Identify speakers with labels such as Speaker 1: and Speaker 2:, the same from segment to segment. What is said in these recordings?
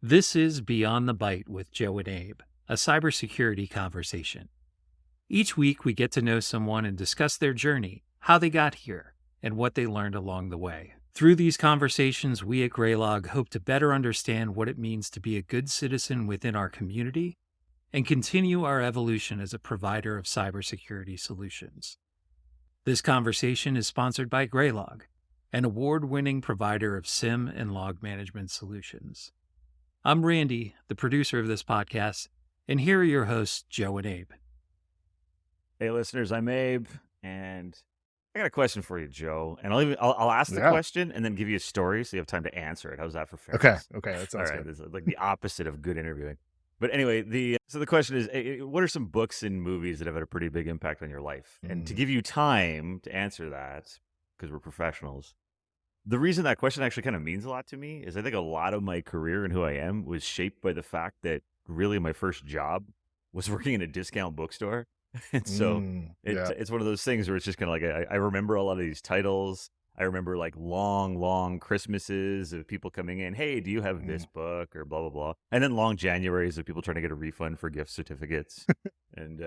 Speaker 1: This is Beyond the Byte with Joe and Abe, a cybersecurity conversation. Each week, we get to know someone and discuss their journey, how they got here, and what they learned along the way. Through these conversations, we at Graylog hope to better understand what it means to be a good citizen within our community and continue our evolution as a provider of cybersecurity solutions. This conversation is sponsored by Graylog, an award-winning provider of SIM and log management solutions. I'm Randy, the producer of this podcast, and here are your hosts, Joe and Abe.
Speaker 2: Hey, listeners, I'm Abe, and I got a question for you, Joe. And I'll ask the question and then give you a story so you have time to answer it. How's that for fairness?
Speaker 3: Okay, that sounds
Speaker 2: All right,
Speaker 3: good.
Speaker 2: this is like the opposite of good interviewing. But anyway, the question is, what are some books and movies that have had a pretty big impact on your life? And to give you time to answer that, because we're professionals, the reason that question actually kind of means a lot to me is I think a lot of my career and who I am was shaped by the fact that really my first job was working in a discount bookstore. And so it's one of those things where it's just kind of like, I remember a lot of these titles. I remember like long Christmases of people coming in, hey, do you have this book or blah, blah, blah. And then long Januaries of people trying to get a refund for gift certificates. And,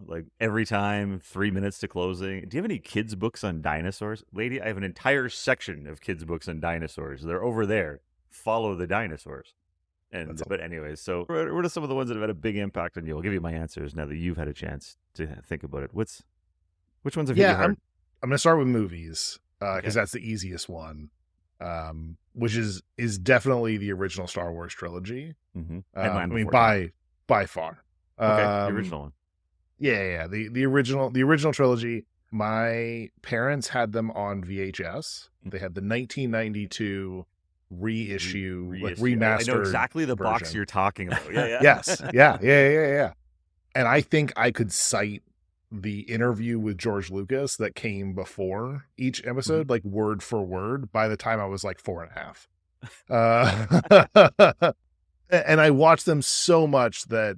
Speaker 2: like every time, 3 minutes to closing. Do you have any kids' books on dinosaurs? Lady, I have an entire section of kids' books on dinosaurs. They're over there. Follow the dinosaurs. But anyways, so what are some of the ones that have had a big impact on you? I'll give you my answers now that you've had a chance to think about it. Which ones have hit you hard?
Speaker 3: I'm going to start with movies because that's the easiest one, which is definitely the original Star Wars trilogy.
Speaker 2: Mm-hmm.
Speaker 3: By far.
Speaker 2: Okay, the original one.
Speaker 3: Yeah. The original trilogy. My parents had them on VHS. They had the 1992 reissue, like remastered.
Speaker 2: I know exactly the
Speaker 3: version.
Speaker 2: box you're talking about. Yeah.
Speaker 3: Yes. Yeah. And I think I could cite the interview with George Lucas that came before each episode, like word for word, by the time I was like 4.5. And I watched them so much that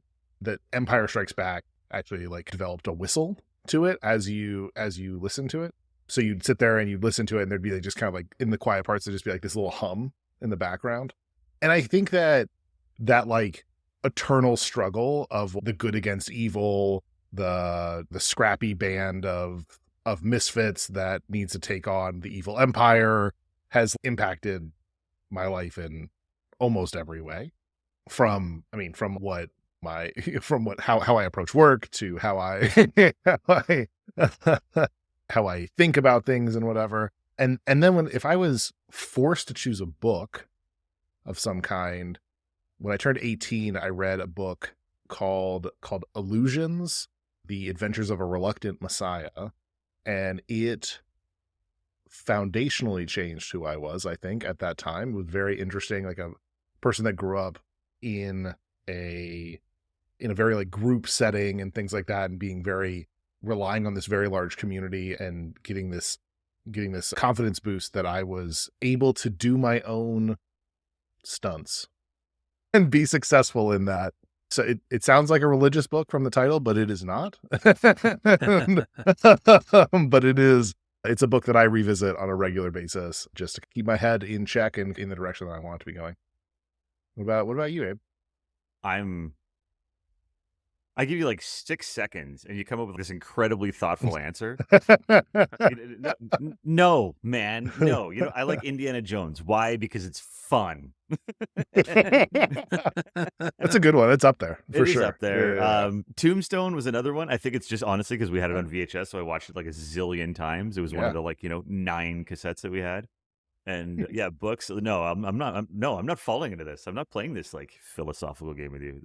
Speaker 3: Empire Strikes Back actually like developed a whistle to it as you listen to it. So you'd sit there and you'd listen to it, and there'd be like just kind of like in the quiet parts, there'd just be like this little hum in the background. And I think that like eternal struggle of the good against evil, the scrappy band of misfits that needs to take on the evil empire has impacted my life in almost every way. From how I approach work to how I how I think about things and whatever. And then if I was forced to choose a book of some kind, when I turned 18, I read a book called Illusions: The Adventures of a Reluctant Messiah, and it foundationally changed who I was, I think, at that time. It was very interesting, like a person that grew up in a very like group setting and things like that, and being very relying on this very large community and getting this confidence boost that I was able to do my own stunts and be successful in that. So it sounds like a religious book from the title, but it is not. But it's a book that I revisit on a regular basis just to keep my head in check and in the direction that I want to be going. What about you, Abe?
Speaker 2: I give you like 6 seconds and you come up with this incredibly thoughtful answer. No, man. No. I like Indiana Jones. Why? Because it's fun.
Speaker 3: That's a good one. It's up there for sure.
Speaker 2: It is up there.
Speaker 3: Yeah.
Speaker 2: Tombstone was another one. I think it's just honestly because we had it on VHS, so I watched it like a zillion times. It was one of the 9 cassettes that we had. And books. No, I'm not falling into this. I'm not playing this like philosophical game with you.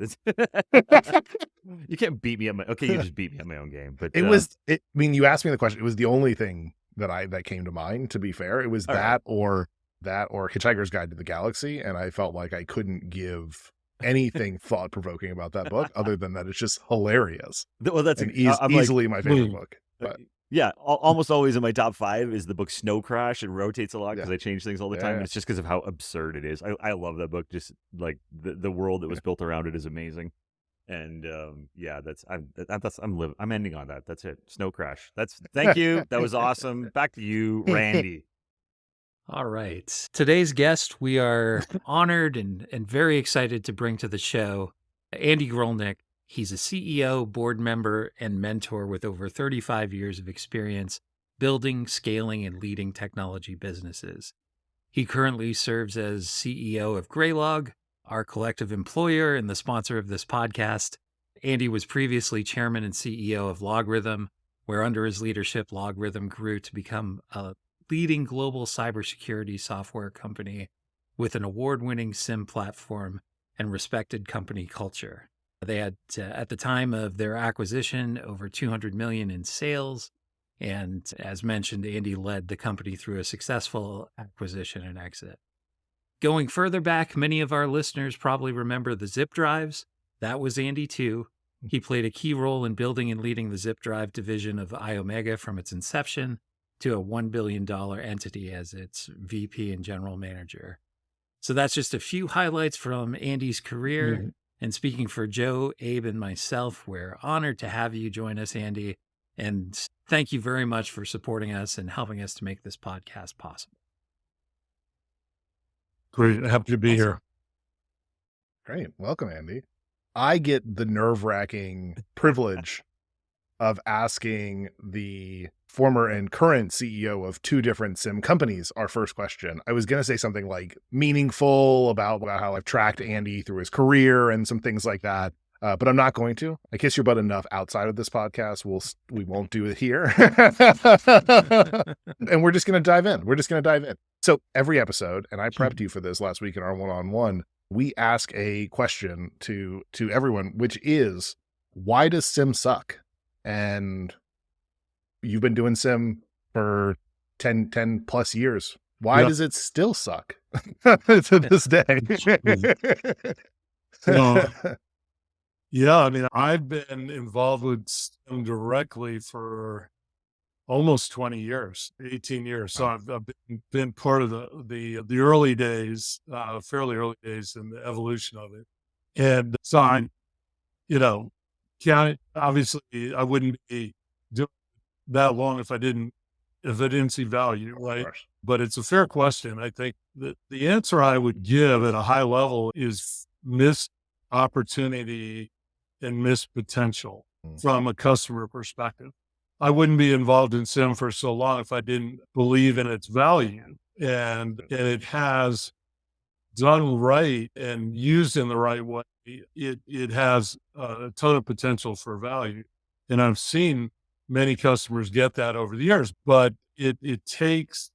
Speaker 2: You can't beat me at my. Okay, you just beat me at my own game. But
Speaker 3: you asked me the question. It was the only thing that came to mind. To be fair, it was or Hitchhiker's Guide to the Galaxy, and I felt like I couldn't give anything thought provoking about that book other than that it's just hilarious.
Speaker 2: Well, that's
Speaker 3: easily my favorite book. But.
Speaker 2: Yeah, almost always in my top 5 is the book Snow Crash. It rotates a lot because I change things all the time. And it's just because of how absurd it is. I love that book. Just like the world that was built around it is amazing. And I'm ending on that. That's it. Snow Crash. Thank you. That was awesome. Back to you, Randy.
Speaker 1: All right. Today's guest, we are honored and very excited to bring to the show Andy Grolnick. He's a CEO, board member, and mentor with over 35 years of experience building, scaling, and leading technology businesses. He currently serves as CEO of Graylog, our collective employer and the sponsor of this podcast. Andy was previously chairman and CEO of Logarithm, where under his leadership, Logarithm grew to become a leading global cybersecurity software company with an award-winning SIM platform and respected company culture. They had, at the time of their acquisition, over $200 million in sales. And as mentioned, Andy led the company through a successful acquisition and exit. Going further back, many of our listeners probably remember the zip drives. That was Andy too. He played a key role in building and leading the zip drive division of iOmega from its inception to a $1 billion entity as its VP and general manager. So that's just a few highlights from Andy's career. Mm-hmm. And speaking for Joe, Abe, and myself, we're honored to have you join us, Andy. And thank you very much for supporting us and helping us to make this podcast possible.
Speaker 4: Great. Happy to be here.
Speaker 3: Great. Welcome, Andy. I get the nerve-wracking privilege of asking the former and current CEO of two different SIM companies our first question. I was going to say something like meaningful about how I've tracked Andy through his career and some things like that. But I'm not going to. I kiss your butt enough outside of this podcast. We won't do it here. And we're just going to dive in. So every episode, and I prepped you for this last week in our one-on-one, we ask a question to everyone, which is, why does SIM suck? And you've been doing SIM for 10 plus years. Why does it still suck to this day?
Speaker 4: Yeah, I mean, I've been involved with SIM directly for almost 20 years, 18 years. So I've been part of the early days, fairly early days in the evolution of it. And so I, obviously I wouldn't be doing that long if I didn't see value, right? But it's a fair question. I think that the answer I would give at a high level is missed opportunity and missed potential from a customer perspective. I wouldn't be involved in SIM for so long if I didn't believe in its value, and it has done right and used in the right way. It has a ton of potential for value. And I've seen many customers get that over the years, but it takes,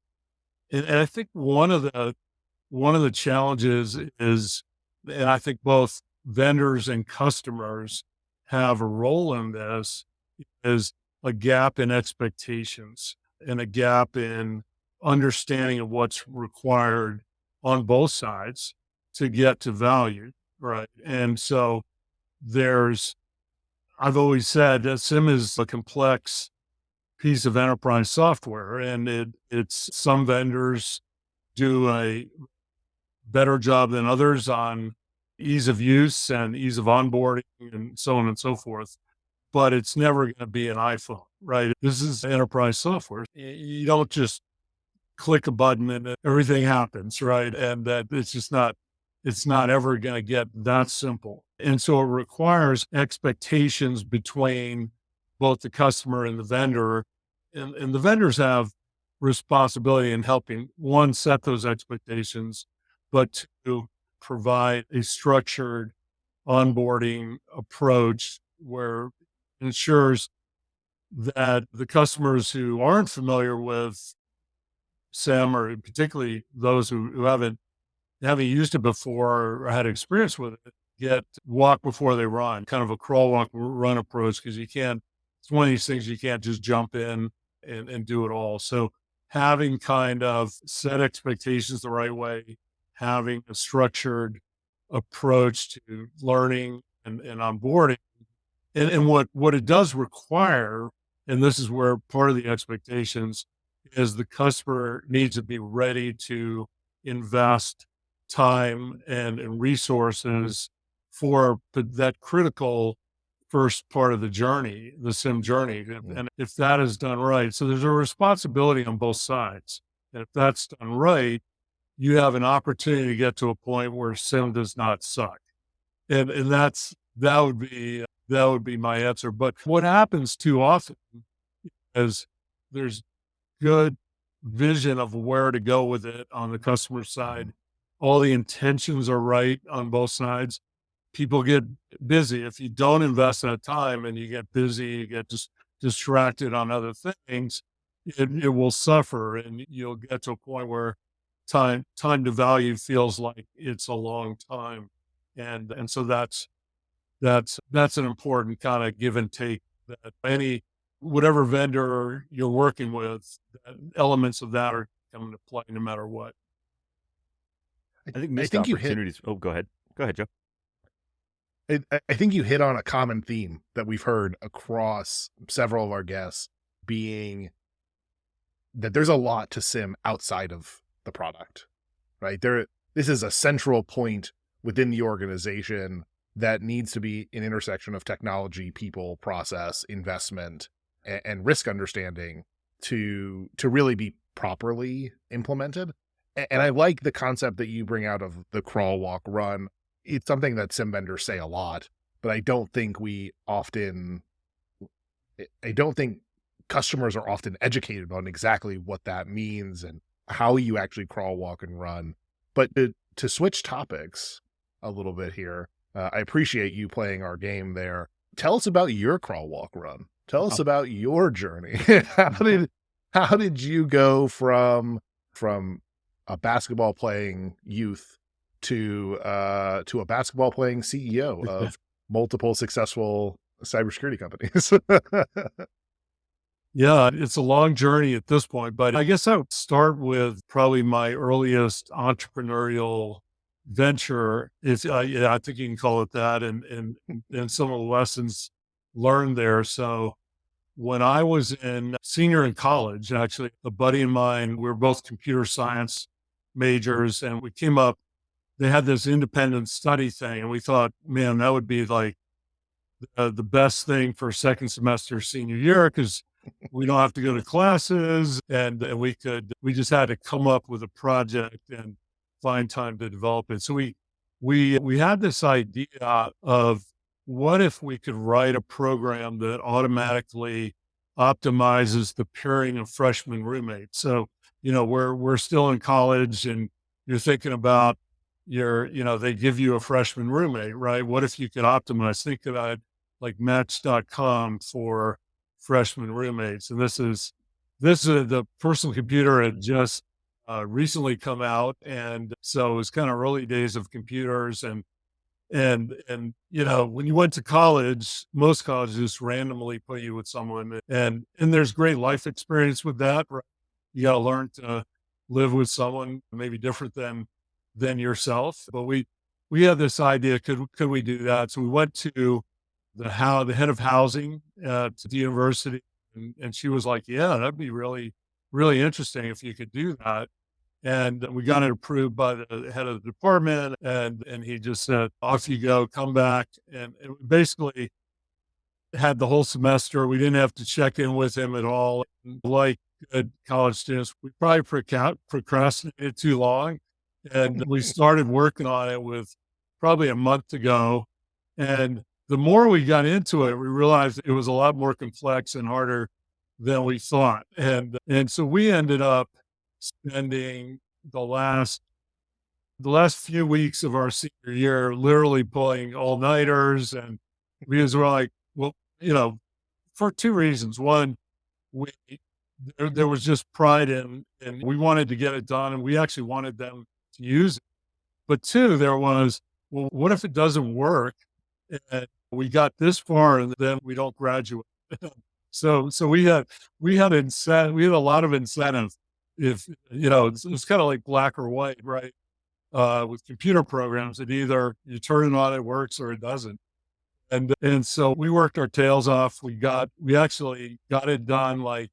Speaker 4: and I think one of the challenges is, and I think both vendors and customers have a role in this, is a gap in expectations and a gap in understanding of what's required on both sides to get to value, right? And so I've always said that SIM is a complex piece of enterprise software, and it's some vendors do a better job than others on ease of use and ease of onboarding and so on and so forth. But it's never going to be an iPhone, right? This is enterprise software. You don't just click a button and everything happens, right? And that it's not ever going to get that simple. And so it requires expectations between both the customer and the vendor. And the vendors have responsibility in helping, one, set those expectations, but to provide a structured onboarding approach where it ensures that the customers who aren't familiar with SIM, or particularly those who haven't used it before or had experience with it, get walk before they run, kind of a crawl, walk, run approach, because it's one of these things you can't just jump in and do it all. So having kind of set expectations the right way, having a structured approach to learning and onboarding. And what it does require, and this is where part of the expectations is, the customer needs to be ready to invest time and resources for that critical first part of the journey, the SIM journey. And if that is done right, so there's a responsibility on both sides. And if that's done right, you have an opportunity to get to a point where SIM does not suck. And that would be my answer. But what happens too often is there's good vision of where to go with it on the customer side. All the intentions are right on both sides. People get busy. If you don't invest that time and you get busy, you get distracted on other things, it will suffer, and you'll get to a point where time to value feels like it's a long time. And so that's an important kind of give and take, that whatever vendor you're working with, elements of that are coming to play no matter what.
Speaker 2: I think missed opportunities. Oh, go ahead. Go ahead, Joe.
Speaker 3: I think you hit on a common theme that we've heard across several of our guests, being that there's a lot to SIM outside of the product, right? This is a central point within the organization that needs to be an intersection of technology, people, process, investment, and risk understanding to really be properly implemented. And I like the concept that you bring out of the crawl, walk, run. It's something that SIM vendors say a lot, but I don't think customers are often educated on exactly what that means and how you actually crawl, walk, and run. But to switch topics a little bit here, I appreciate you playing our game there. Tell us about your crawl, walk, run. Tell us about your journey. How did you go from a basketball playing youth to a basketball playing CEO of multiple successful cybersecurity companies?
Speaker 4: Yeah, it's a long journey at this point, but I guess I would start with probably my earliest entrepreneurial venture. I think you can call it that, and some of the lessons learned there. So when I was senior in college, actually, a buddy of mine, we were both computer science majors, and we came up, they had this independent study thing, and we thought, man, that would be like the best thing for second semester senior year, because we don't have to go to classes, and we just had to come up with a project and find time to develop it. So we had this idea of, what if we could write a program that automatically optimizes the pairing of freshman roommates? So, we're still in college, and you're thinking about they give you a freshman roommate, right? What if you could optimize? Think about it like Match.com for freshman roommates. And this is the personal computer had just recently come out, and so it was kind of early days of computers. And when you went to college, most colleges just randomly put you with someone, and there's great life experience with that, right? You got to learn to live with someone maybe different than yourself. But we had this idea, could we do that? So we went to the head of housing to the university, and she was like, yeah, that'd be really, really interesting if you could do that. And we got it approved by the head of the department, and he just said, off you go, come back. And it basically had the whole semester. We didn't have to check in with him at all. Like good college students, we probably procrastinated too long. And we started working on it with probably a month ago. And the more we got into it, we realized it was a lot more complex and harder than we thought. And so we ended up spending the last few weeks of our senior year literally pulling all-nighters, and because we're like, well, for two reasons. One, there was just pride in we wanted to get it done, and we actually wanted them to use it. But two, there was, well, what if it doesn't work? And we got this far and then we don't graduate. So we had a lot of incentive. If it's kind of like black or white, right? With computer programs, it either you turn it on, it works, or it doesn't. And so we worked our tails off. We actually got it done like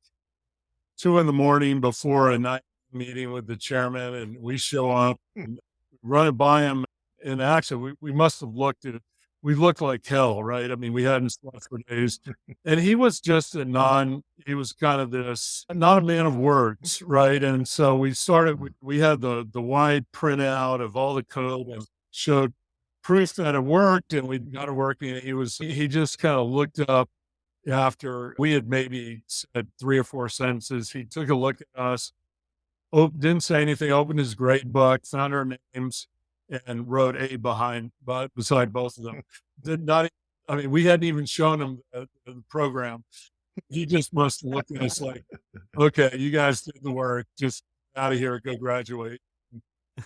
Speaker 4: 2 a.m. before a night meeting with the chairman, and we show up and run it by him. And actually, we must have looked at we looked like hell, right? I mean, we hadn't slept for days. And he was just he was kind of not a man of words, right? And so we had the wide printout of all the code and showed proof that it worked, and we got it working. And he just kind of looked up after we had maybe said 3 or 4 sentences. He took a look at us, didn't say anything, opened his grade book, found our names, and wrote A beside both of them. Did not, I mean, we hadn't even shown him the program. He just must have looked at us like, okay, you guys did the work, just out of here, go graduate.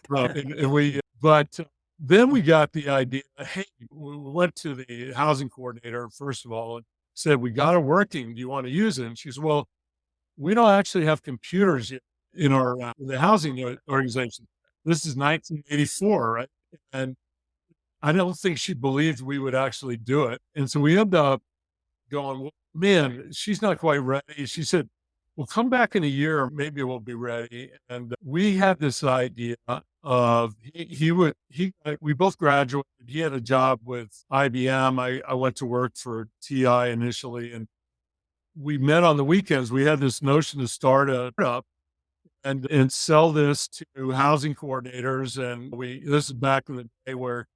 Speaker 4: But then we got the idea, hey, we went to the housing coordinator, first of all, and said, we got it working. Do you want to use it? And she said, well, we don't actually have computers yet in our the housing organization. This is 1984, right? And I don't think she believed we would actually do it. And so we ended up going, well, man, she's not quite ready. She said, well, come back in a year, maybe we'll be ready. And we had this idea of we both graduated. He had a job with IBM. I went to work for TI initially, and we met on the weekends. We had this notion to start a startup and sell this to housing coordinators. And this is back in the day where,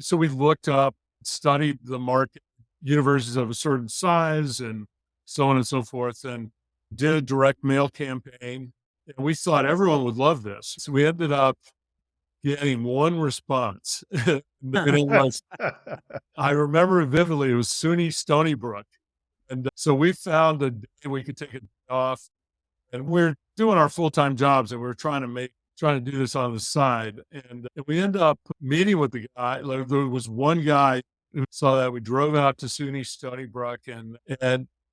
Speaker 4: so we looked up, studied the market, universities of a certain size and so on and so forth, and did a direct mail campaign. And we thought everyone would love this. So we ended up getting one response. And it was, I remember it vividly, it was SUNY Stony Brook. And so we found a day we could take a day off, and we're doing our full-time jobs, and we're trying to do this on the side. And we end up meeting with the guy. Like, there was one guy who saw that. We drove out to SUNY Stony Brook, and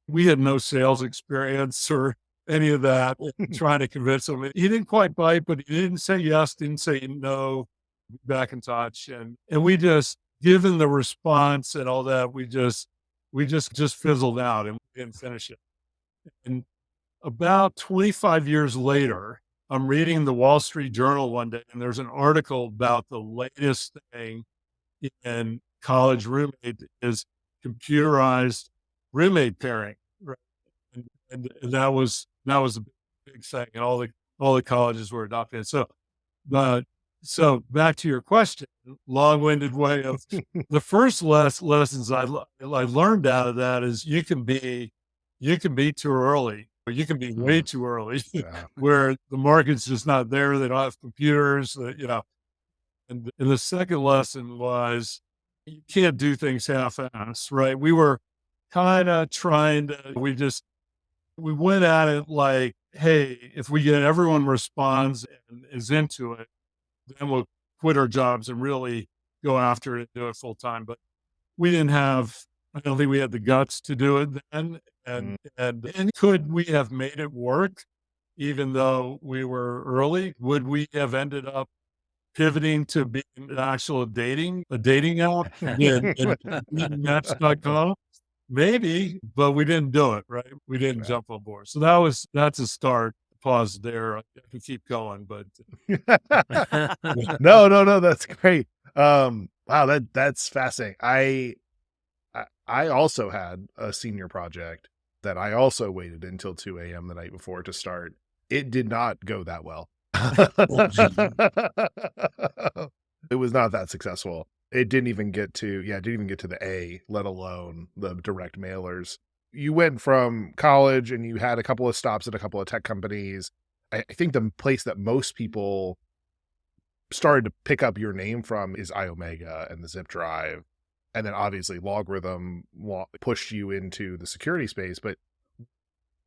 Speaker 4: we had no sales experience or any of that, trying to convince him. He didn't quite bite, but he didn't say yes, didn't say no, back in touch. And we just, given the response and all that, we just fizzled out and we didn't finish it. And about 25 years later, I'm reading the Wall Street Journal one day, and there's an article about the latest thing in college roommate is computerized roommate pairing. Right? And that was a big thing, and all the colleges were adopting it. So back to your question, long-winded way of the first lessons I learned out of that is you can be too early, or you can be way too early, where the market's just not there. They don't have computers, And the second lesson was you can't do things half-assed, right? We were kind of trying to, we went at it like, hey, if we get everyone responds and is into it, then we'll quit our jobs and really go after it and do it full time. But I don't think we had the guts to do it then. And could we have made it work even though we were early? Would we have ended up pivoting to being an actual dating app and match.com? Maybe, but we didn't do it, right? We didn't jump on board. So that's a start. Pause there. I can keep going, but
Speaker 3: no, that's great. Wow, that's fascinating. I also had a senior project that I also waited until 2 a.m. the night before to start. It did not go that well. It was not that successful. It didn't even get to the A, let alone the direct mailers. You went from college and you had a couple of stops at a couple of tech companies. I think the place that most people started to pick up your name from is iOmega and the Zip Drive. And then obviously Logarithm pushed you into the security space. But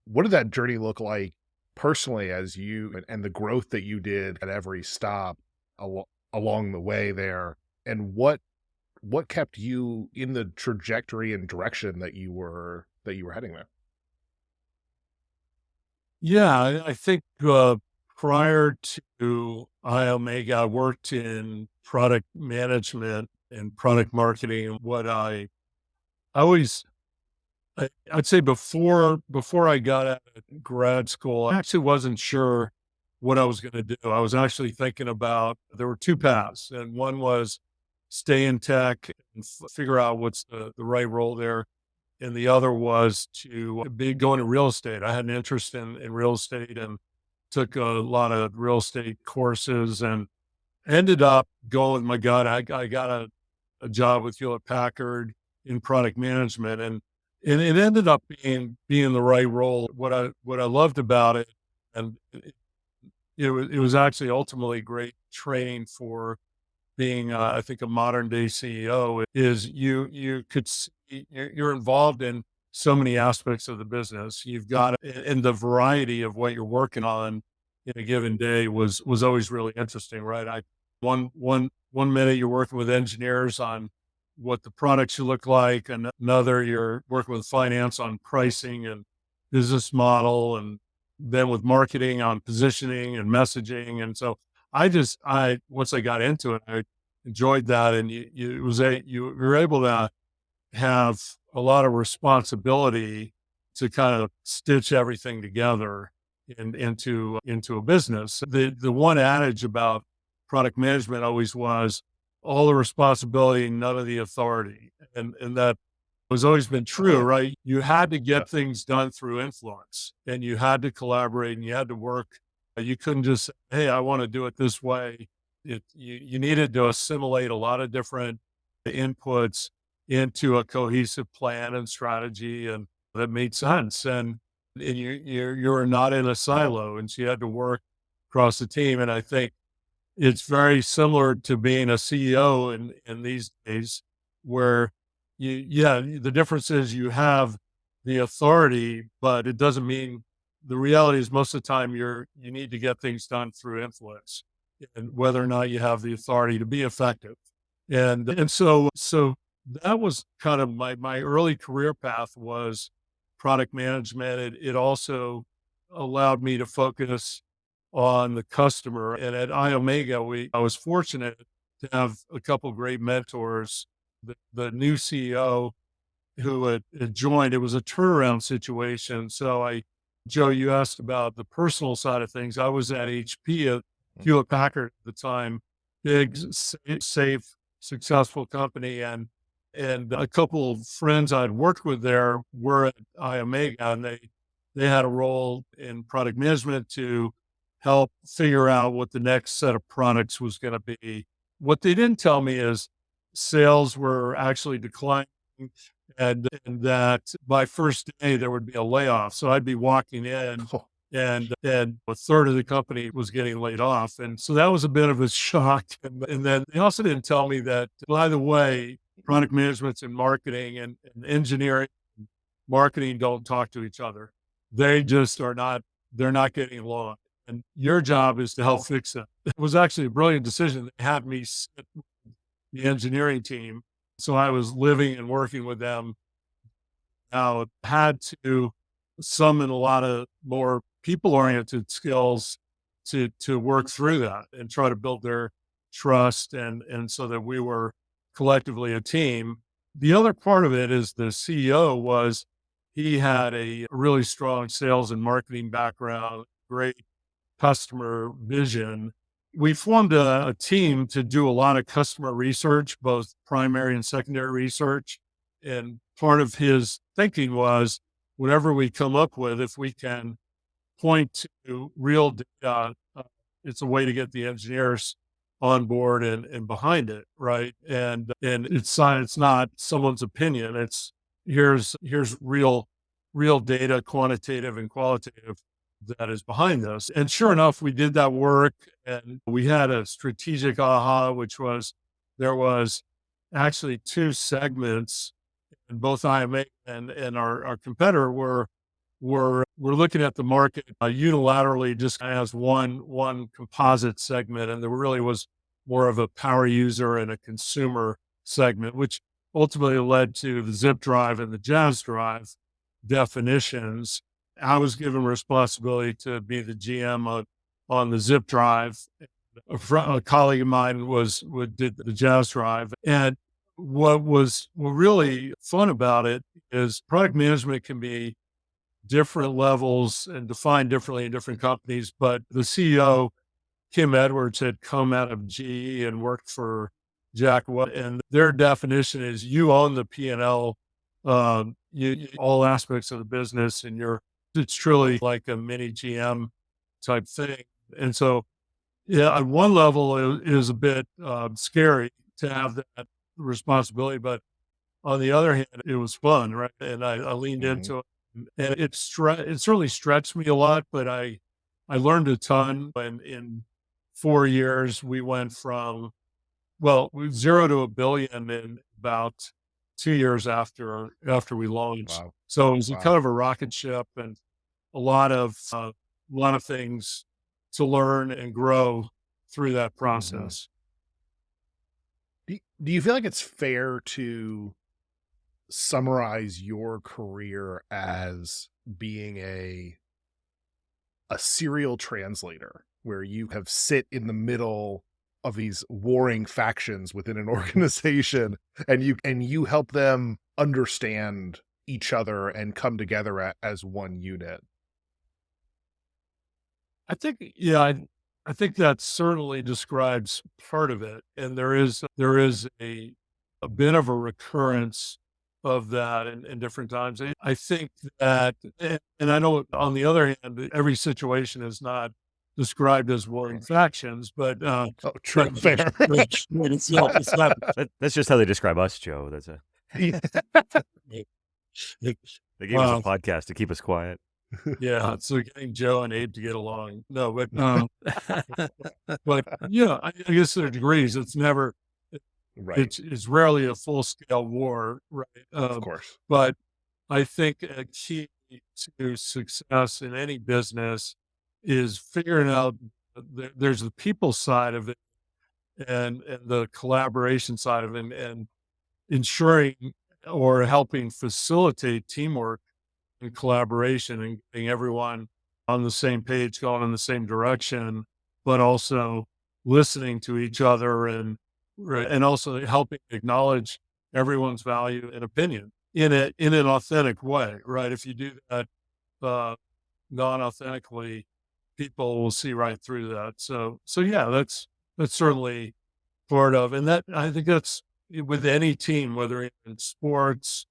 Speaker 3: what did that journey look like personally as you and the growth that you did at every stop along the way there? And what kept you in the trajectory and direction that you were heading there?
Speaker 4: Yeah, I think prior to iOmega, I worked in product management and product marketing. What I'd say before I got out of grad school, I actually wasn't sure what I was going to do. I was actually thinking about, there were two paths, and one was stay in tech and figure out what's the right role there. And the other was to be going to real estate. I had an interest in real estate and took a lot of real estate courses and ended up going with my gut. I got a job with Hewlett Packard in product management, and it ended up being the right role. What I loved about it, and it was actually ultimately great training for being, I think, a modern day CEO. Is you could see you're involved in so many aspects of the business. You've got, and the variety of what you're working on in a given day was always really interesting, right? One minute you're working with engineers on what the products should look like, and another you're working with finance on pricing and business model, and then with marketing on positioning and messaging. And so once I got into it, I enjoyed that. And you were able to have a lot of responsibility to kind of stitch everything together into a business. The one adage about product management always was all the responsibility, none of the authority. And that has always been true, right? You had to get things done through influence, and you had to collaborate, and you had to work. You couldn't just say, hey, I want to do it this way. You needed to assimilate a lot of different inputs into a cohesive plan and strategy, and that made sense. And you're not in a silo, and so you had to work across the team. And I think it's very similar to being a CEO in these days, where the difference is you have the authority, but it doesn't mean, the reality is most of the time you need to get things done through influence, and whether or not you have the authority to be effective. And so that was kind of my early career path was product management. It also allowed me to focus on the customer. And at iOmega, I was fortunate to have a couple of great mentors. The new CEO who had joined, it was a turnaround situation. So Joe, you asked about the personal side of things. I was at HP, at Hewlett Packard at the time, big, safe, successful company. And a couple of friends I'd worked with there were at iOmega, and they had a role in product management to help figure out what the next set of products was going to be. What they didn't tell me is sales were actually declining, and that by first day there would be a layoff. So I'd be walking in and a third of the company was getting laid off. And so that was a bit of a shock. And then they also didn't tell me that, by the way, product management and marketing and engineering, marketing don't talk to each other. They just they're not getting along. And your job is to help fix that. It was actually a brilliant decision. They had me sit with the engineering team. So I was living and working with them. Now, had to summon a lot of more people-oriented skills to work through that and try to build their trust, and so that we were collectively a team. The other part of it is the CEO he had a really strong sales and marketing background, great customer vision. We formed a team to do a lot of customer research, both primary and secondary research. And part of his thinking was, whatever we come up with, if we can point to real data, it's a way to get the engineers on board and behind it, right? And it's not someone's opinion. It's here's real data, quantitative and qualitative, that is behind this. And sure enough, we did that work, and we had a strategic aha, which was there was actually two segments, and both IMA and our competitor were looking at the market unilaterally, just as one composite segment, and there really was more of a power user and a consumer segment, which ultimately led to the zip drive and the jazz drive definitions. I was given responsibility to be the GM on the zip drive. A colleague of mine did the jazz drive. And what was really fun about it is product management can be different levels and defined differently in different companies. But the CEO, Kim Edwards, had come out of GE and worked for Jack, and their definition is you own the P&L, all aspects of the business, and it's truly like a mini GM type thing. And so, yeah, on one level, it is a bit scary to have that responsibility, but on the other hand, it was fun, right? And I leaned into it, and it certainly stretched me a lot, but I learned a ton. And in 4 years, we went from, zero to $1 billion in about 2 years after we launched.
Speaker 3: Wow.
Speaker 4: So it was
Speaker 3: Wow.
Speaker 4: kind of a rocket ship, and a lot of things to learn and grow through that process.
Speaker 3: Do you feel like it's fair to summarize your career as being a serial translator, where you have sit in the middle of these warring factions within an organization, and you help them understand each other and come together as one unit?
Speaker 4: I think, I think that certainly describes part of it. And there is a bit of a recurrence of that in different times. I think that, and I know on the other hand, every situation is not described as warring factions, but
Speaker 3: True, fair.
Speaker 4: It's not.
Speaker 2: That's just how they describe us, Joe. That's they gave us a podcast to keep us quiet.
Speaker 4: Yeah, so getting Joe and Abe to get along. No, but but I guess there are degrees. It's never
Speaker 3: right.
Speaker 4: It's rarely a full scale war, right?
Speaker 3: Of course.
Speaker 4: But I think a key to success in any business is figuring out there's the people side of it and the collaboration side of it, and ensuring or helping facilitate teamwork and collaboration and getting everyone on the same page, going in the same direction, but also listening to each other and also helping acknowledge everyone's value and opinion in an authentic way, right? If you do that non-authentically, people will see right through that. So yeah, that's certainly part of, and that I think that's with any team, whether in sports.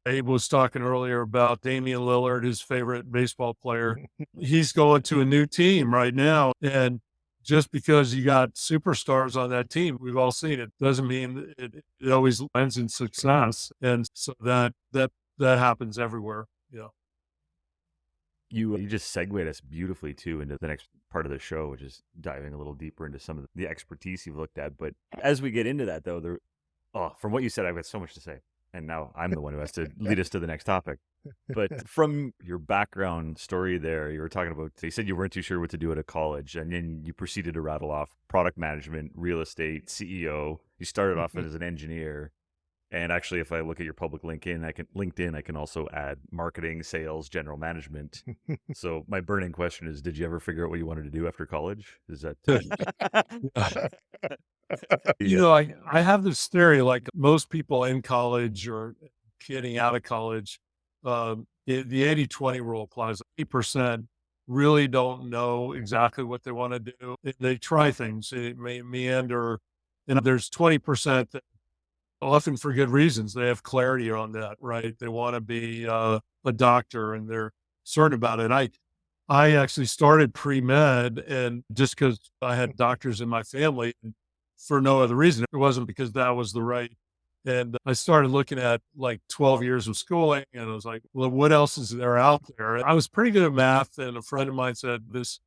Speaker 4: Abe was talking earlier about Damian Lillard, his favorite baseball player. He's going to a new team right now. And just because you got superstars on that team, we've all seen it, doesn't mean it always ends in success. And so that happens everywhere. Yeah.
Speaker 2: You just segued us beautifully too into the next part of the show, which is diving a little deeper into some of the expertise you've looked at. But as we get into that, though, from what you said, I've got so much to say. And now I'm the one who has to lead us to the next topic. But from your background story there, you were talking about, you said you weren't too sure what to do at a college, and then you proceeded to rattle off product management, real estate, CEO. You started off as an engineer. And actually, if I look at your public LinkedIn, I can also add marketing, sales, general management. So my burning question is, did you ever figure out what you wanted to do after college? Is that...
Speaker 4: I have this theory, like most people in college or getting out of college, the 80-20 rule applies. 80% really don't know exactly what they want to do. They try things, it may meander, and there's 20% that often for good reasons, they have clarity on that, right? They want to be a doctor and they're certain about it. I actually started pre-med, and just because I had doctors in my family, for no other reason. It wasn't because that was the right. And I started looking at like 12 years of schooling, and I was like, well, what else is there out there? I was pretty good at math, and a friend of mine said, this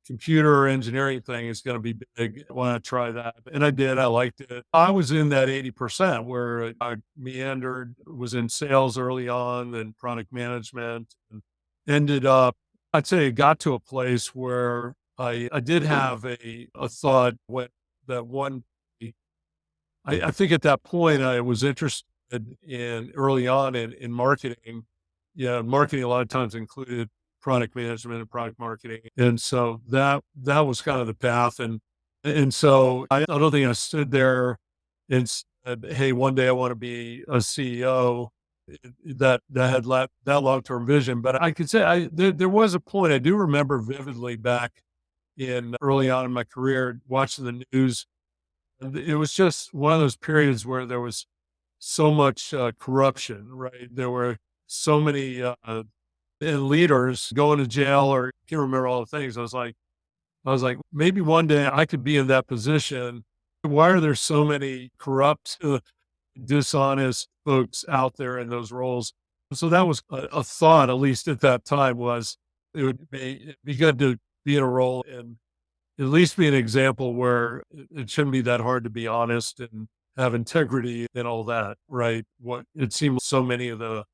Speaker 4: computer engineering thing is going to be big. Why not try that? And I did. I liked it. I was in that 80% where I meandered, was in sales early on, and product management, and ended up, I'd say it got to a place where I did have a thought I think at that point I was interested early on in marketing. Yeah, marketing a lot of times included product management and product marketing. And so that was kind of the path. And so I don't think I stood there and said, hey, one day I want to be a CEO that had that long-term vision. But I could say there was a point I do remember vividly back in early on in my career, watching the news it was just one of those periods where there was so much corruption, right? There were so many leaders going to jail, or I can't remember all the things. I was like, maybe one day I could be in that position. Why are there so many corrupt, dishonest folks out there in those roles? So that was a thought, at least at that time, was it'd be good to be in a role and at least be an example where it shouldn't be that hard to be honest and have integrity and all that, right? What it seemed so many of the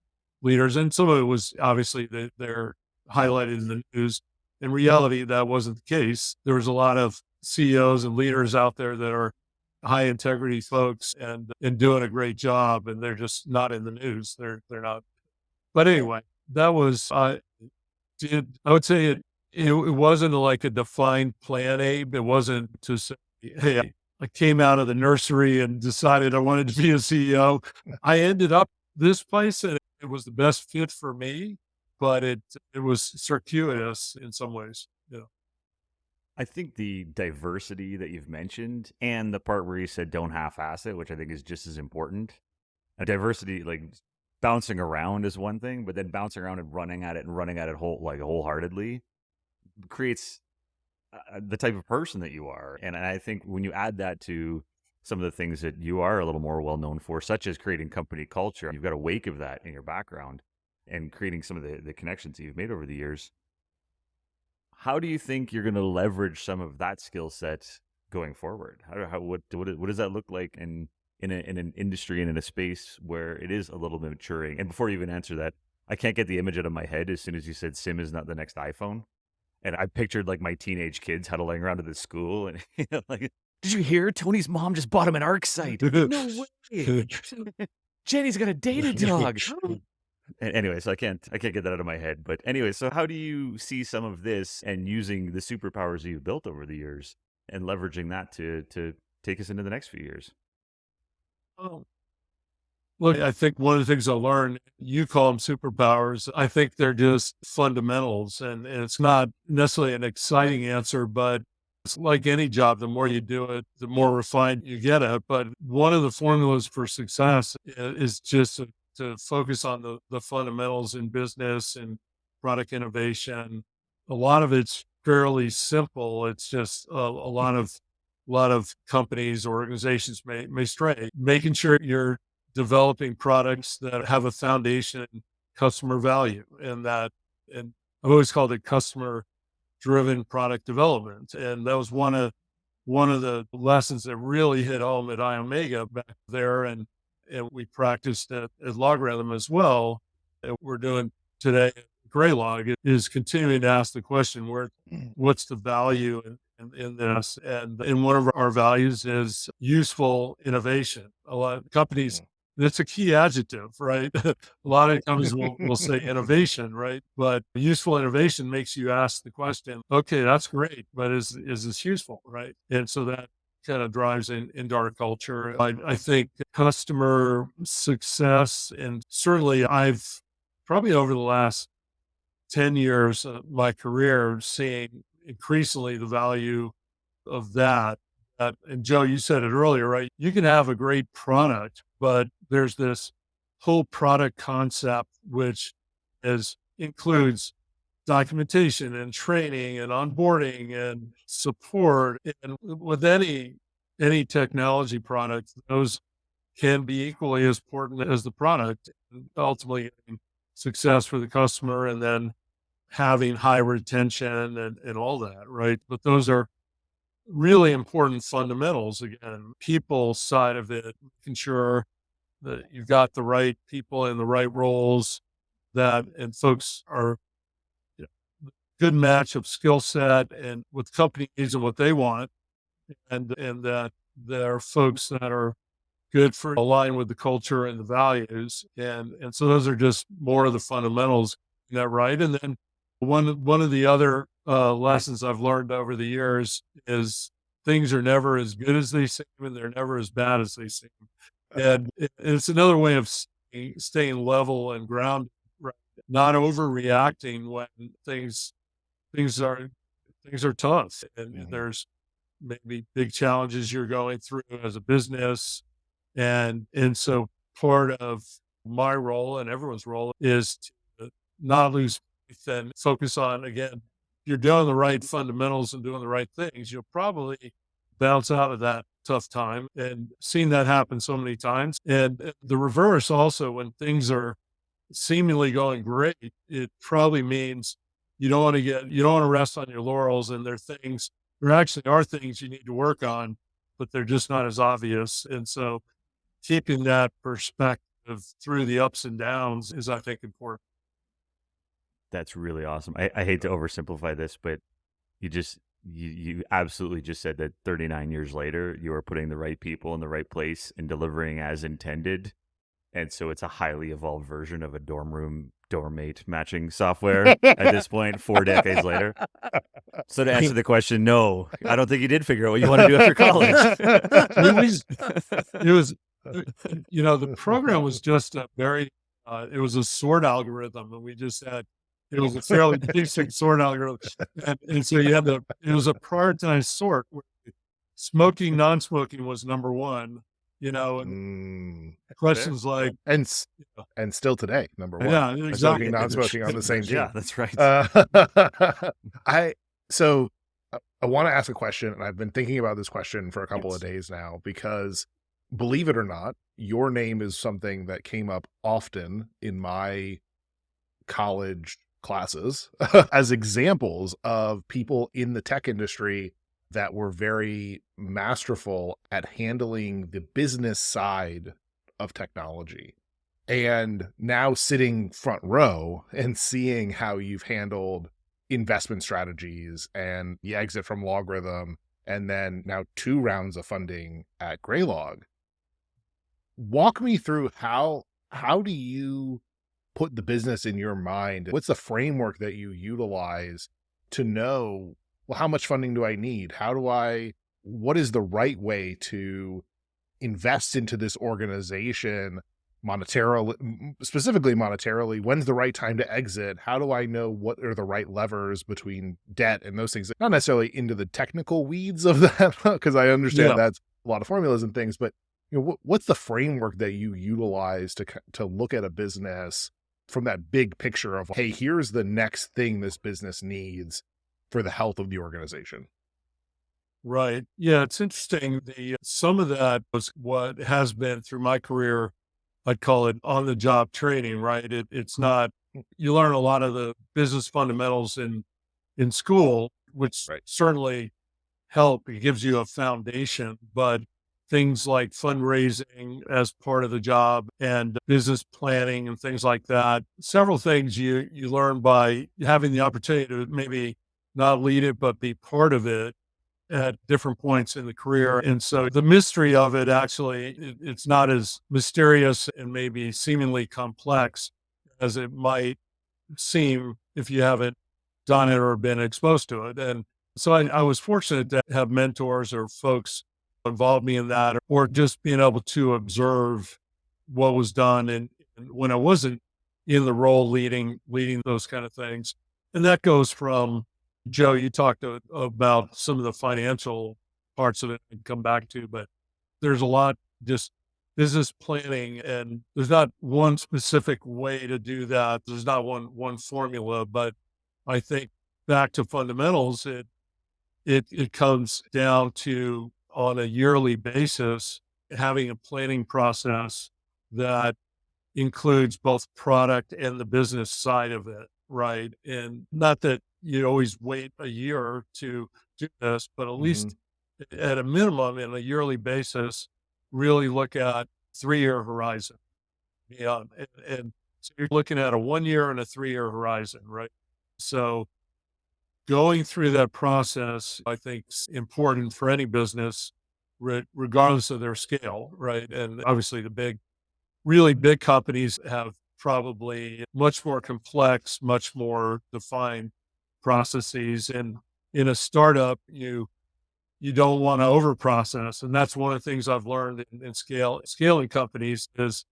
Speaker 4: leaders, and some of it was obviously that they're highlighted in the news. In reality, that wasn't the case. There was a lot of CEOs and leaders out there that are high integrity folks and doing a great job, and they're just not in the news. They're not. But anyway, that was I would say it wasn't like a defined plan, Abe. It wasn't to say, hey, I came out of the nursery and decided I wanted to be a CEO. I ended up this place and it was the best fit for me, but it was circuitous in some ways. You know.
Speaker 2: I think the diversity that you've mentioned and the part where you said don't half-ass it, which I think is just as important. A diversity, like bouncing around is one thing, but then bouncing around and running at it wholeheartedly creates the type of person that you are. And I think when you add that to some of the things that you are a little more well known for, such as creating company culture, you've got a wake of that in your background and creating some of the connections that you've made over the years. How do you think you're going to leverage some of that skill set going forward? What does that look like in an industry and in a space where it is a little bit maturing? And before you even answer that, I can't get the image out of my head as soon as you said SIM is not the next iPhone. And I pictured like my teenage kids huddling around to the school and like, did you hear Tony's mom just bought him an ARC site? No way. Jenny's got a data dog. Anyway, so I can't get that out of my head. But anyway, so how do you see some of this and using the superpowers that you've built over the years and leveraging that to take us into the next few years?
Speaker 4: Oh. Look, I think one of the things I learned, you call them superpowers. I think they're just fundamentals, and it's not necessarily an exciting answer, but it's like any job. The more you do it, the more refined you get it. But one of the formulas for success is just to focus on the fundamentals in business and product innovation. A lot of it's fairly simple. It's just a lot of companies or organizations may stray, making sure you're developing products that have a foundation in customer value, and I've always called it customer driven product development. And that was one of the lessons that really hit home at iOmega back there. And we practiced at Logarithm as well. That we're doing today at Graylog is continuing to ask the question, what's the value in this? And one of our values is useful innovation. A lot of companies, that's a key adjective, right? A lot of companies will say innovation, right? But useful innovation makes you ask the question, okay, that's great, but is this useful, right? And so that kind of drives into our culture. I think customer success, and certainly I've probably over the last 10 years of my career seeing increasingly the value of that. And Joe, you said it earlier, right? You can have a great product, but there's this whole product concept, which includes documentation and training and onboarding and support. And with any technology product, those can be equally as important as the product, and ultimately success for the customer, and then having high retention and all that, right? But those are really important fundamentals. Again, people side of it, making sure that you've got the right people in the right roles, and folks are good match of skill set and with company needs and what they want, and that there are folks that are good for align with the culture and the values, and so those are just more of the fundamentals. Is that right? And then one of the other lessons I've learned over the years is things are never as good as they seem, and they're never as bad as they seem. And it's another way of staying level and grounded, right? Not overreacting when things are tough, and there's maybe big challenges you're going through as a business. And so part of my role and everyone's role is to not lose faith and focus on, again, if you're doing the right fundamentals and doing the right things, you'll probably bounce out of that tough time, and seen that happen so many times. And the reverse also, when things are seemingly going great, it probably means you don't want to rest on your laurels, and there actually are things you need to work on, but they're just not as obvious. And so keeping that perspective through the ups and downs is, I think, important.
Speaker 2: That's really awesome. I hate to oversimplify this, but you absolutely just said that 39 years later, you are putting the right people in the right place and delivering as intended. And so it's a highly evolved version of a dorm room doormate matching software at this point, 4 decades later. So to answer the question, no, I don't think you did figure out what you want to do after college.
Speaker 4: It was, the program was just it was a sort algorithm, and we just had, it was a fairly basic sort algorithm. And so it was a prioritized sort where smoking, non-smoking was number one, and questions like,
Speaker 3: and still today, number one.
Speaker 4: Yeah, exactly.
Speaker 3: Smoking, non-smoking on the same team.
Speaker 2: Yeah, that's right.
Speaker 3: I want to ask a question, and I've been thinking about this question for a couple of days now, because believe it or not, your name is something that came up often in my college classes as examples of people in the tech industry that were very masterful at handling the business side of technology. And now sitting front row and seeing how you've handled investment strategies and the exit from Logarithm, and then now 2 rounds of funding at Graylog. Walk me through how do you put the business in your mind? What's the framework that you utilize to know, well, how much funding do I need? What is the right way to invest into this organization monetarily, specifically monetarily? When's the right time to exit? How do I know what are the right levers between debt and those things? Not necessarily into the technical weeds of that, because I understand that's a lot of formulas and things, but what's the framework that you utilize to look at a business from that big picture of, hey, here's the next thing this business needs for the health of the organization?
Speaker 4: Right. Yeah, it's interesting. Some of that was what has been through my career. I'd call it on-the-job training, right? It's not, you learn a lot of the business fundamentals in school, which certainly help. It gives you a foundation, but things like fundraising as part of the job and business planning and things like that, several things you learn by having the opportunity to maybe not lead it, but be part of it at different points in the career. And so the mystery of it, actually, it's not as mysterious and maybe seemingly complex as it might seem if you haven't done it or been exposed to it. And so I was fortunate to have mentors or folks involve me in that, or just being able to observe what was done and when I wasn't in the role leading those kind of things. And that goes from, Joe, you talked about some of the financial parts of it and come back to, but there's a lot just business planning, and there's not one specific way to do that. There's not one formula, but I think back to fundamentals, it comes down to, on a yearly basis, having a planning process that includes both product and the business side of it, right? And not that you always wait a year to do this, but at least at a minimum, in a yearly basis, really look at 3-year horizon. And so you're looking at a 1-year and a 3-year horizon, right? So going through that process, I think, is important for any business, regardless of their scale, right? And obviously really big companies have probably much more complex, much more defined processes. And in a startup, you don't want to over process. And that's one of the things I've learned in scaling companies is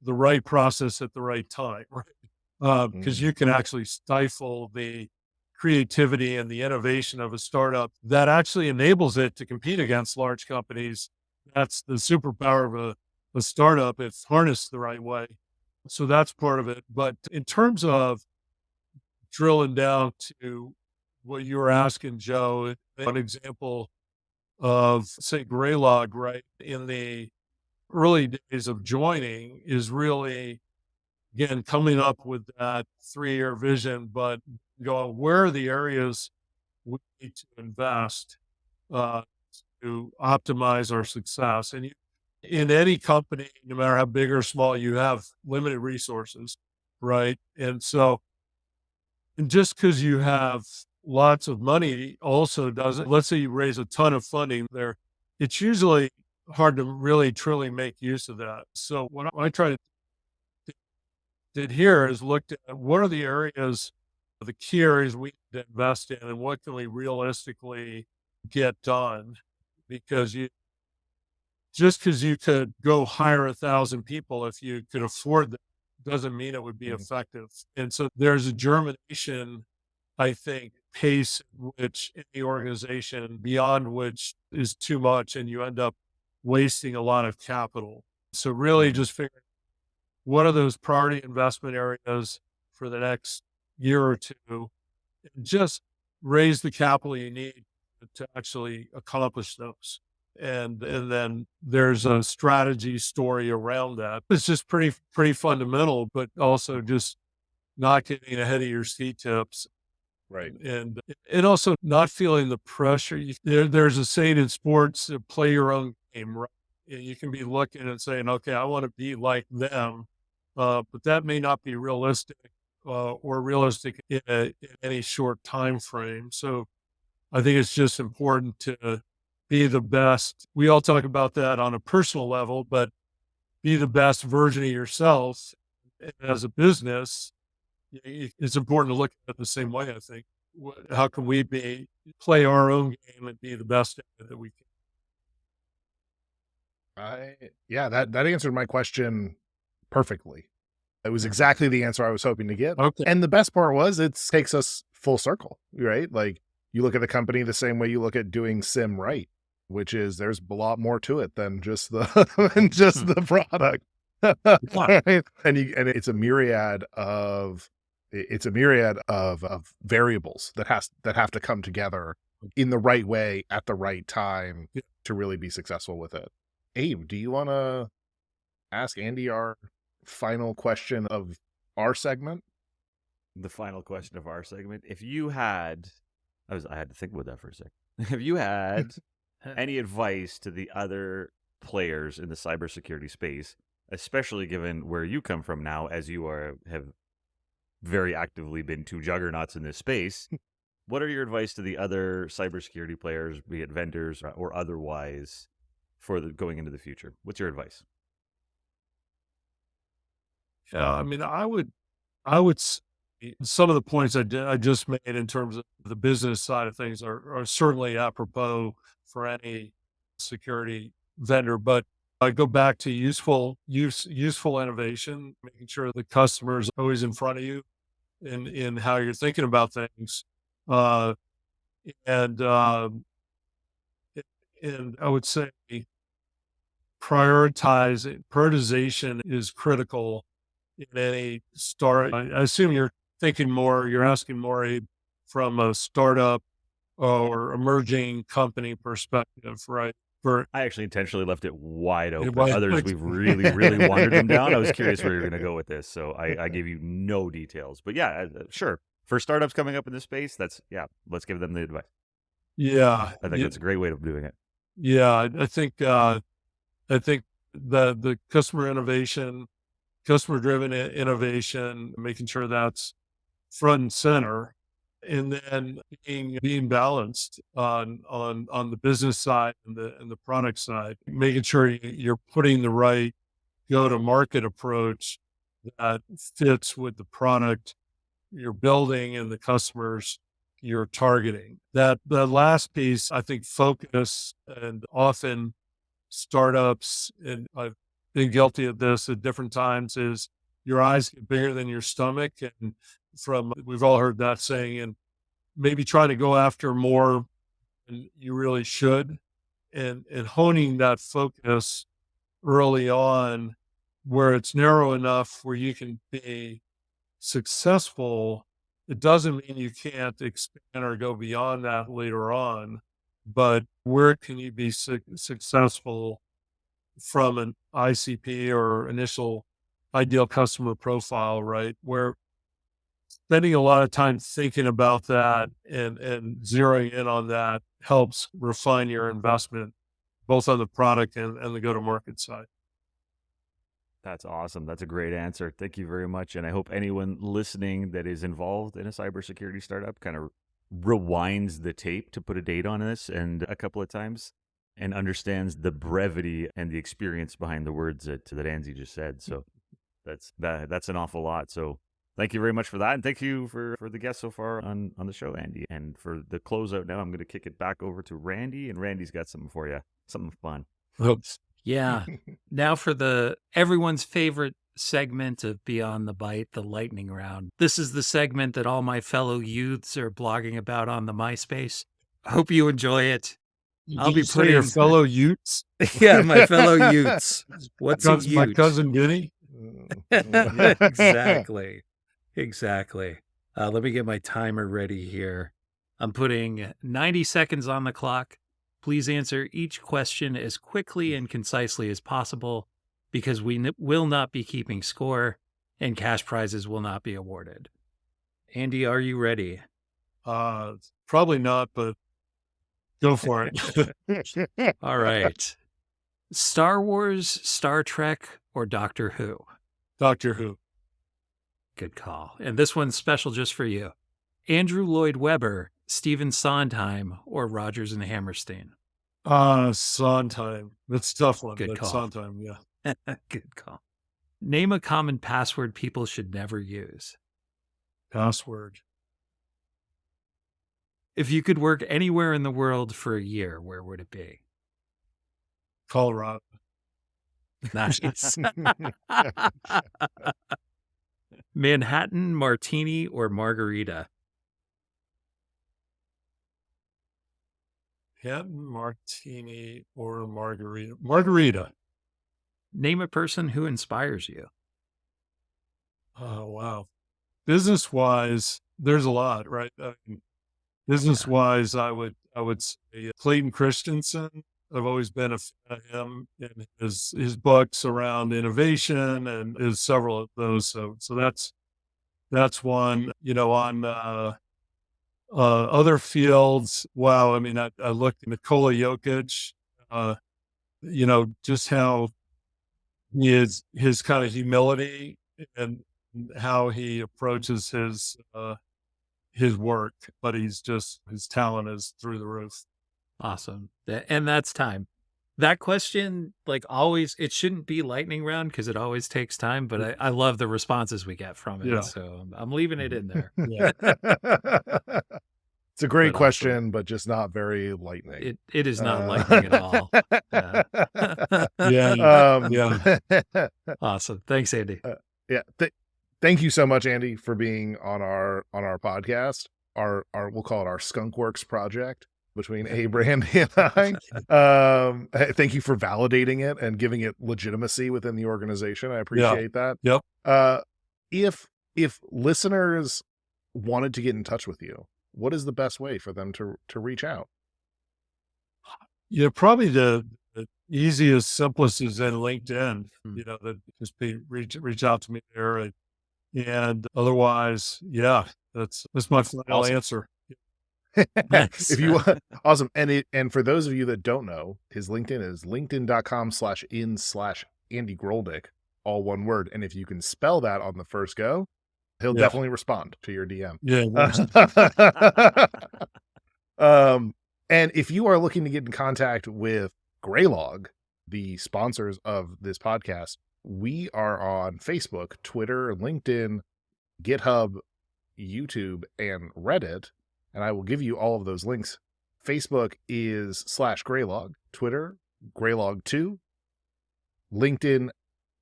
Speaker 4: the right process at the right time, right? Because you can actually stifle the creativity and the innovation of a startup that actually enables it to compete against large companies. That's the superpower of a startup if harnessed the right way. So that's part of it. But in terms of drilling down to what you were asking, Joe, an example of, say, Graylog, right, in the early days of joining is really, again, coming up with that 3-year vision, but going, where are the areas we need to invest uh, to optimize our success? And in any company, no matter how big or small, you have limited resources, right? And so, and just because you have lots of money also doesn't, let's say you raise a ton of funding there, it's usually hard to really truly make use of that. So what I try to did here is looked at what are the areas, the key areas we need to invest in, and what can we realistically get done? Because just because you could go hire 1,000 people if you could afford that doesn't mean it would be effective. And so there's a germination, I think, pace which any organization beyond which is too much, and you end up wasting a lot of capital. So really just figuring what are those priority investment areas for the next year or two, and just raise the capital you need to actually accomplish those. And then there's a strategy story around that. It's just pretty fundamental, but also just not getting ahead of your ski tips.
Speaker 3: Right.
Speaker 4: And also not feeling the pressure. There's a saying in sports, play your own game, right? You can be looking and saying, okay, I want to be like them. But that may not be realistic or realistic in any short time frame. So I think it's just important to be the best. We all talk about that on a personal level, but be the best version of yourself. As a business, it's important to look at it the same way, I think. How can we play our own game and be the best at it that we can?
Speaker 3: Yeah, that answered my question perfectly. It was exactly the answer I was hoping to get.
Speaker 4: Okay.
Speaker 3: And the best part was it takes us full circle, right? Like you look at the company the same way you look at doing sim right, which is there's a lot more to it than just the the product. Right? And it's a myriad of variables that have to come together in the right way at the right time to really be successful with it. Abe, do you want to ask Andy our final question of our segment?
Speaker 2: The final question of our segment. If you had, I had to think about that for a second. If you had any advice to the other players in the cybersecurity space, especially given where you come from now, as you have very actively been two juggernauts in this space, what are your advice to the other cybersecurity players, be it vendors or otherwise, for going into the future? What's your advice?
Speaker 4: Yeah, I mean, I would some of the points I just made in terms of the business side of things are certainly apropos for any security vendor, but I go back to useful innovation, making sure the customer is always in front of you in how you're thinking about things. And I would say prioritization is critical in any start. I assume you're asking more from a startup or emerging company perspective, right?
Speaker 2: I actually intentionally left it wide open. Others, we've really, really wandered them down. I was curious where you're going to go with this, so I gave you no details. But yeah, sure. For startups coming up in this space, let's give them the advice.
Speaker 4: Yeah,
Speaker 2: I think that's a great way of doing it.
Speaker 4: Yeah, I think the customer-driven innovation, making sure that's front and center, and then being balanced on the business side and the product side, making sure you're putting the right go-to-market approach that fits with the product you're building and the customers you're targeting. The last piece, I think, focus, and often startups, and I've been guilty of this at different times, is your eyes get bigger than your stomach. And we've all heard that saying, maybe trying to go after more than you really should, and honing that focus early on where it's narrow enough where you can be successful. It doesn't mean you can't expand or go beyond that later on, but where can you be successful from an ICP or initial ideal customer profile, right? Where spending a lot of time thinking about that and zeroing in on that helps refine your investment, both on the product and the go-to-market side.
Speaker 2: That's awesome. That's a great answer. Thank you very much. And I hope anyone listening that is involved in a cybersecurity startup kind of rewinds the tape to put a date on this and a couple of times and understands the brevity and the experience behind the words that Andy just said. So that's an awful lot. So thank you very much for that. And thank you for the guest so far on the show, Andy. And for the closeout now, I'm going to kick it back over to Randy, and Randy's got something for you, something fun.
Speaker 4: Oops.
Speaker 1: Yeah. Now for everyone's favorite segment of Beyond the Bite, the lightning round. This is the segment that all my fellow youths are blogging about on the MySpace. Hope you enjoy it. I'll be putting
Speaker 4: your fellow Utes.
Speaker 1: Yeah, my fellow youths. What's a Ute?
Speaker 4: My cousin Vinny.
Speaker 1: Exactly. Let me get my timer ready here. I'm putting 90 seconds on the clock. Please answer each question as quickly and concisely as possible, because we will not be keeping score and cash prizes will not be awarded. Andy, are you ready?
Speaker 4: Probably not, but go for it.
Speaker 1: All right. Star Wars, Star Trek, or Doctor Who?
Speaker 4: Doctor Who.
Speaker 1: Good call. And this one's special just for you. Andrew Lloyd Webber, Stephen Sondheim, or Rodgers and Hammerstein?
Speaker 4: Sondheim. That's a tough one.
Speaker 1: Good
Speaker 4: but
Speaker 1: call.
Speaker 4: Sondheim, yeah.
Speaker 1: Good call. Name a common password people should never use.
Speaker 4: Password.
Speaker 1: If you could work anywhere in the world for a year, where would it be?
Speaker 4: Colorado.
Speaker 1: Nice. Manhattan, martini, or margarita?
Speaker 4: Manhattan, martini, or margarita? Margarita.
Speaker 1: Name a person who inspires you.
Speaker 4: Oh, wow. Business-wise, there's a lot, right? Business-wise, I would say Clayton Christensen. I've always been a fan of him and his books around innovation and his several of those. So that's one. On other fields, wow. I mean, I looked at Nikola Jokic. Just how his kind of humility and how he approaches his work, but his talent is through the roof.
Speaker 1: Awesome. And that's time. That question, like always, it shouldn't be lightning round because it always takes time, but I love the responses we get from it.
Speaker 4: Yeah.
Speaker 1: So I'm leaving it in there.
Speaker 4: Yeah.
Speaker 3: It's a great
Speaker 1: But
Speaker 3: question,
Speaker 1: awesome.
Speaker 3: but just not very lightning.
Speaker 1: It is not lightning at all. Yeah.
Speaker 4: Yeah.
Speaker 1: Awesome. Thanks, Andy.
Speaker 3: Thank you so much, Andy, for being on our podcast. Our we'll call it our Skunk Works project between Abe, Randy, and I. Thank you for validating it and giving it legitimacy within the organization. I appreciate that.
Speaker 4: Yep.
Speaker 3: If listeners wanted to get in touch with you, what is the best way for them to reach out?
Speaker 4: Yeah, probably the easiest, simplest is in LinkedIn. That just reach out to me there, and otherwise, yeah, that's my final
Speaker 3: Awesome.
Speaker 4: answer.
Speaker 3: If you want, awesome. And for those of you that don't know, his LinkedIn is linkedin.com/in/Andy Grolnick, all one word. And if you can spell that on the first go, he'll definitely respond to your DM.
Speaker 4: Yeah.
Speaker 3: And if you are looking to get in contact with Graylog, the sponsors of this podcast, we are on Facebook, Twitter, LinkedIn, GitHub, YouTube, and Reddit. And I will give you all of those links. Facebook is /Graylog, Twitter, Graylog2, LinkedIn,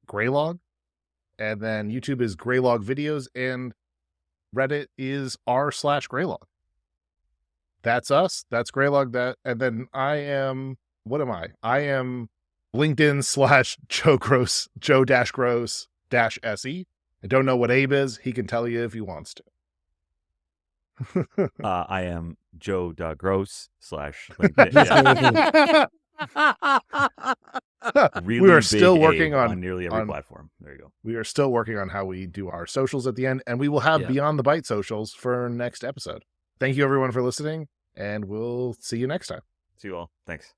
Speaker 3: Graylog, and then YouTube is Graylog Videos, and Reddit is r/Graylog. That's us. That's Graylog. And then I am, what am I? I am LinkedIn / Joe-Gross-SE. I don't know what Abe is. He can tell you if he wants to.
Speaker 2: I am Joe.Gross / LinkedIn. Really
Speaker 3: we are
Speaker 2: big
Speaker 3: still working
Speaker 2: Abe on nearly every platform. There you go.
Speaker 3: We are still working on how we do our socials at the end, and we will have Beyond the Byte socials for next episode. Thank you everyone for listening, and we'll see you next time.
Speaker 2: See you all. Thanks.